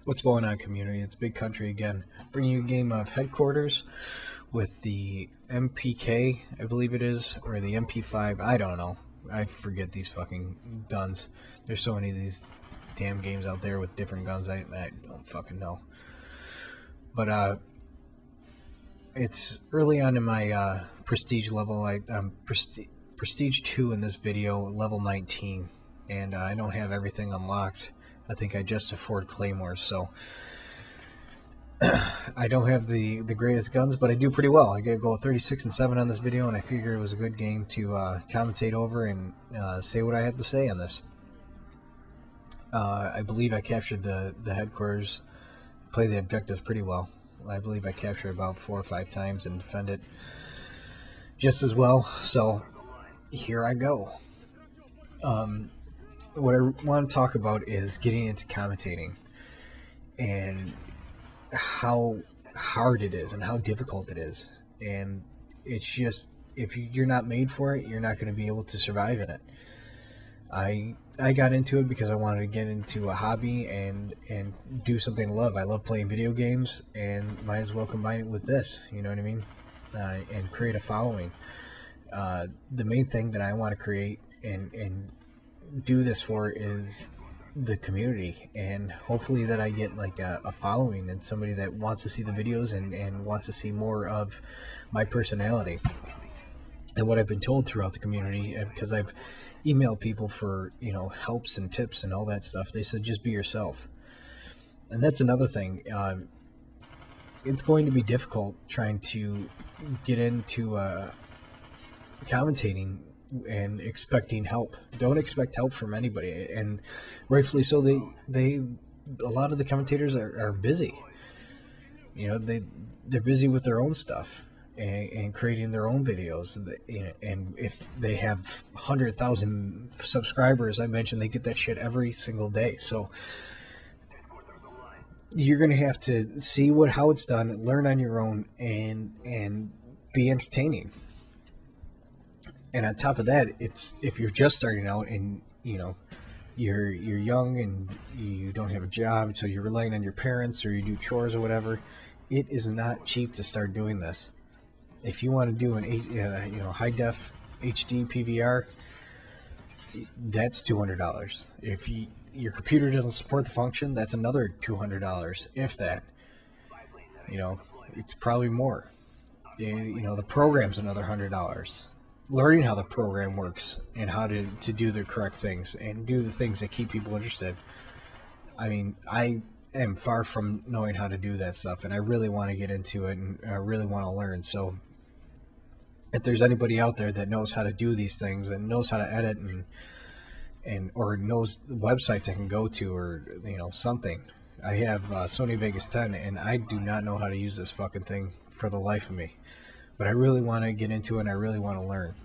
What's going on, community? It's Big Country again, bringing you a game of Headquarters with the MPK, I believe it is, or the MP5. I don't know. I forget these fucking guns. There's so many of these damn games out there with different guns. I don't fucking know. But it's early on in my prestige level. I'm prestige 2 in this video, level 19, and I don't have everything unlocked. I think I just afford claymores, so I don't have the greatest guns, but I do pretty well. I get go 36 and 7 on this video, and I figured it was a good game to commentate over and say what I had to say on this. I believe I captured the headquarters, play the objectives pretty well. I believe I captured about 4 or 5 times and defend it just as well. So here I go. What I want to talk about is getting into commentating and how hard it is and how difficult it is. And it's just, if you're not made for it, you're not going to be able to survive in it. I got into it because I wanted to get into a hobby and do something I love. I love playing video games, and might as well combine it with this, you know what I mean? And create a following. The main thing that I want to create and do this for is the community, and hopefully that I get like a following and somebody that wants to see the videos and wants to see more of my personality and what I've been told throughout the community. And because I've emailed people for helps and tips and all that stuff, they said just be yourself. And that's another thing. It's going to be difficult trying to get into commentating and expecting help. Don't expect help from anybody, and rightfully so. They a lot of the commentators are busy. They're busy with their own stuff and creating their own videos. And if they have 100,000 subscribers, I mentioned they get that shit every single day. So you're gonna have to see how it's done, learn on your own, and be entertaining. And on top of that, it's if you're just starting out and you're young and you don't have a job, so you're relying on your parents or you do chores or whatever, it is not cheap to start doing this. If you want to do an high def HD PVR, that's $200. If your computer doesn't support the function, that's another $200, if that. It's probably more. The program's another $100. Learning how the program works and how to do the correct things and do the things that keep people interested. I mean, I am far from knowing how to do that stuff, and I really want to get into it, and I really want to learn. So if there's anybody out there that knows how to do these things and knows how to edit and or knows the websites I can go to, or something. I have Sony Vegas 10, and I do not know how to use this fucking thing for the life of me. But I really want to get into it, and I really want to learn.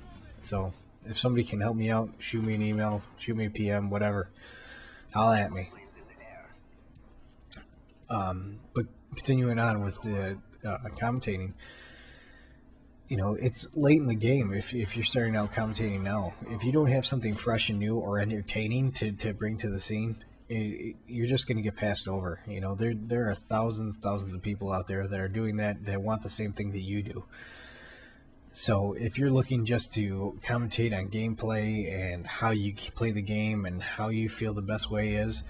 So if somebody can help me out, shoot me an email, shoot me a PM, whatever. Holla at me. But continuing on with the commentating, it's late in the game if you're starting out commentating now. If you don't have something fresh and new or entertaining to bring to the scene, you're just going to get passed over. There are thousands of people out there that are doing that want the same thing that you do. So if you're looking just to commentate on gameplay and how you play the game and how you feel the best way is,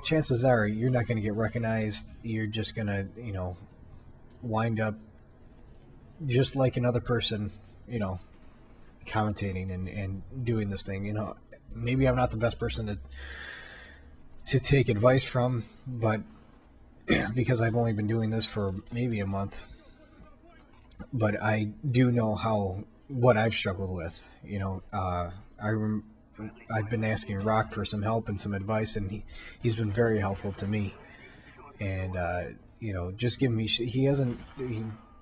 chances are you're not going to get recognized. You're just going to wind up just like another person commentating and doing this thing. Maybe I'm not the best person to take advice from, but because I've only been doing this for maybe a month, but I do know what I've struggled with. I've been asking Rock for some help and some advice, and he's been very helpful to me. And just giving me he hasn't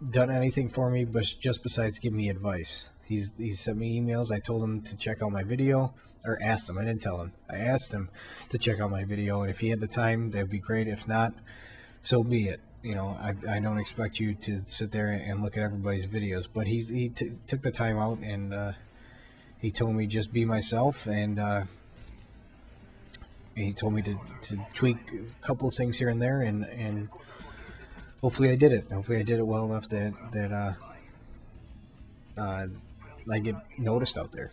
done anything for me, but just besides give me advice. He sent me emails. I told him to check out my video, or asked him. I didn't tell him. I asked him to check out my video, and if he had the time, that'd be great. If not, so be it. I don't expect you to sit there and look at everybody's videos, but he took the time out, and he told me just be myself, and And he told me to tweak a couple of things here and there, and hopefully I did it. Hopefully I did it well enough that I get noticed out there.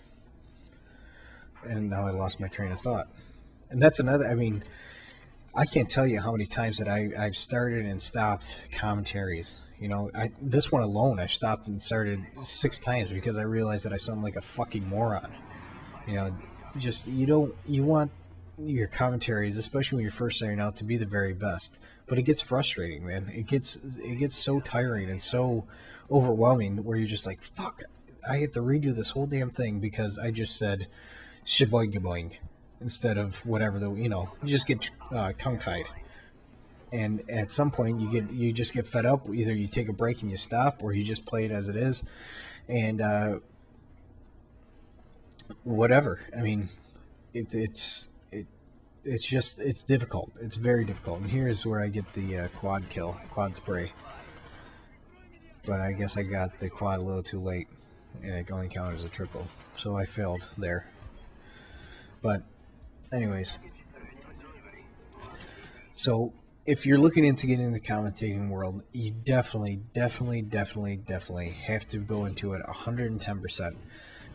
And now I lost my train of thought. And that's another, I mean, I can't tell you how many times that I've started and stopped commentaries. You know, this one alone, I stopped and started 6 times because I realized that I sound like a fucking moron. You know, just, you want your commentaries, especially when you're first starting out, to be the very best. But it gets frustrating, man. It gets so tiring and so overwhelming where you're just like, fuck, I have to redo this whole damn thing because I just said shiboing boing instead of whatever you just get tongue tied. And at some point you just get fed up. Either you take a break and you stop, or you just play it as it is, and whatever. I mean, it's difficult. It's very difficult. And here's where I get the quad spray. But I guess I got the quad a little too late, and it only counted as a triple, so I failed there. But anyways, so if you're looking into getting in the commentating world, you definitely have to go into it 110%.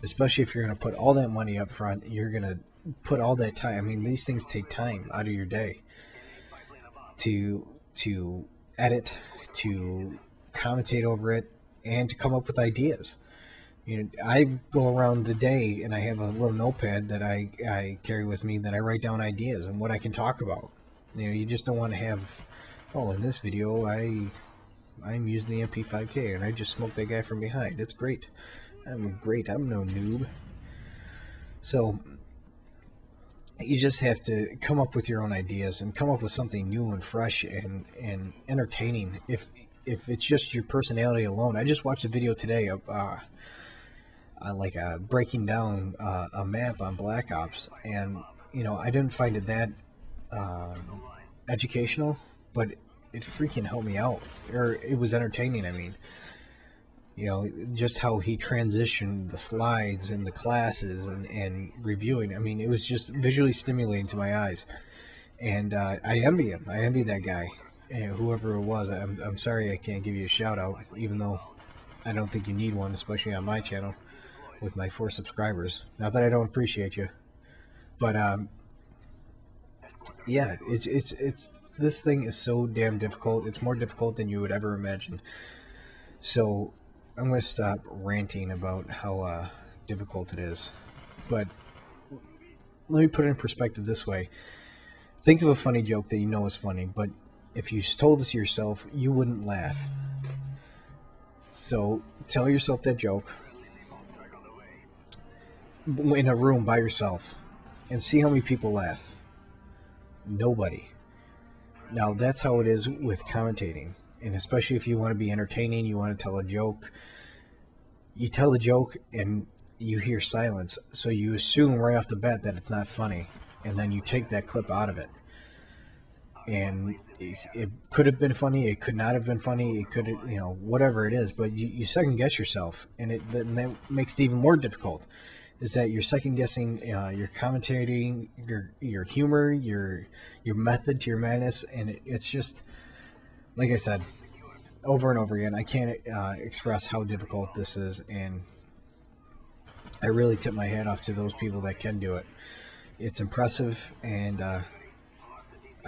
Especially if you're going to put all that money up front, you're going to put all that time. I mean, these things take time out of your day to edit, to commentate over it, and to come up with ideas. You know, I go around the day and I have a little notepad that I carry with me that I write down ideas and what I can talk about. You know, you just don't want to have, oh, in this video I'm using the MP5K and I just smoked that guy from behind. It's great. I'm no noob. So you just have to come up with your own ideas and come up with something new and fresh and entertaining. If it's just your personality alone. I just watched a video today of breaking down a map on Black Ops, and you know, I didn't find it that educational, but it freaking helped me out, or it was entertaining. I mean, you know, just how he transitioned the slides and the classes and reviewing. I mean, it was just visually stimulating to my eyes, and I envy him. I envy that guy, and whoever it was. I'm sorry I can't give you a shout out, even though I don't think you need one, especially on my channel with my 4 subscribers. Not that I don't appreciate you, but yeah, it's this thing is so damn difficult. It's more difficult than you would ever imagine. So I'm going to stop ranting about how difficult it is. But let me put it in perspective this way. Think of a funny joke that you know is funny, but if you told it to yourself, you wouldn't laugh. So tell yourself that joke in a room by yourself and see how many people laugh. Nobody. Now that's how it is with commentating. And especially if you want to be entertaining, you want to tell a joke, you tell the joke and you hear silence. So you assume right off the bat that it's not funny. And then you take that clip out of it. And it could have been funny. It could not have been funny. It could, you know, whatever it is. But you second guess yourself. And that makes it even more difficult. Is that you're second guessing your commentating, your humor, your method to your madness. And it's just, like I said, over and over again, I can't express how difficult this is, and I really tip my hat off to those people that can do it. It's impressive, and I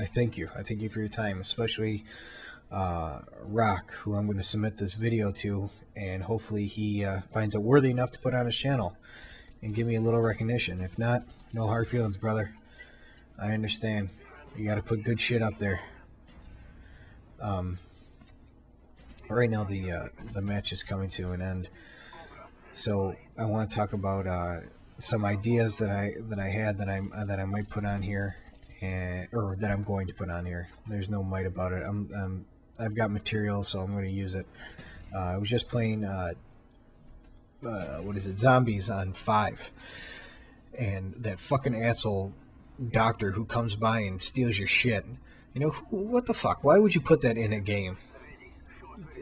thank you. I thank you for your time, especially R0K, who I'm going to submit this video to, and hopefully he finds it worthy enough to put on his channel and give me a little recognition. If not, no hard feelings, brother. I understand. You got to put good shit up there. Right now the match is coming to an end, so I want to talk about some ideas that I had that I might put on here, or that I'm going to put on here. There's no might about it. I've got material, so I'm going to use it. I was just playing zombies on 5, and that fucking asshole doctor who comes by and steals your shit. You know, what the fuck? Why would you put that in a game?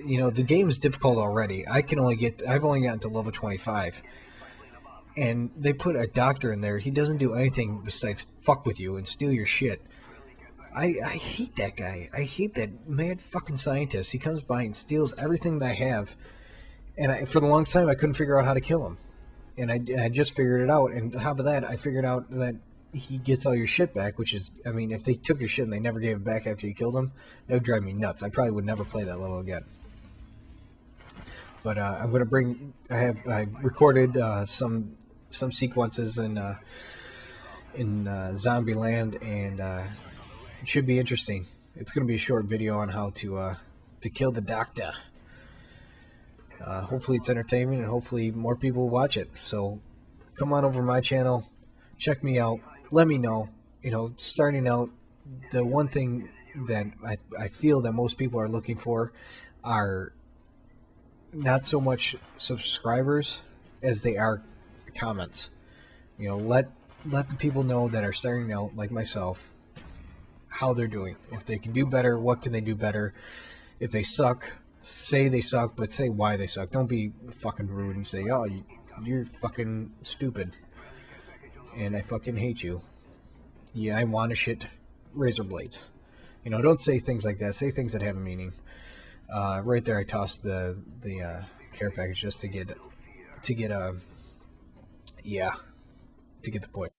You know, the game is difficult already. I've only gotten to level 25. and they put a doctor in there. He doesn't do anything besides fuck with you and steal your shit. I hate that guy. I hate that mad fucking scientist. He comes by and steals everything that I have, and for the longest time I couldn't figure out how to kill him. And I just figured it out. And on top of that, I figured out that he gets all your shit back, which is, I mean, if they took your shit and they never gave it back after you killed him, that would drive me nuts. I probably would never play that level again. But I'm gonna bring. I recorded some sequences in Zombieland, and it should be interesting. It's gonna be a short video on how to kill the doctor. Hopefully it's entertainment, and hopefully more people will watch it. So come on over to my channel, check me out, let me know. You know, starting out, the one thing that I feel that most people are looking for are not so much subscribers as they are comments. You know, let the people know that are starting out, like myself, how they're doing. If they can do better, what can they do better? If they suck, say they suck, but say why they suck. Don't be fucking rude and say, oh, you're fucking stupid and I fucking hate you. Yeah, I want to shit razor blades. You know, don't say things like that. Say things that have a meaning. Right there, I tossed the care package just to get the point.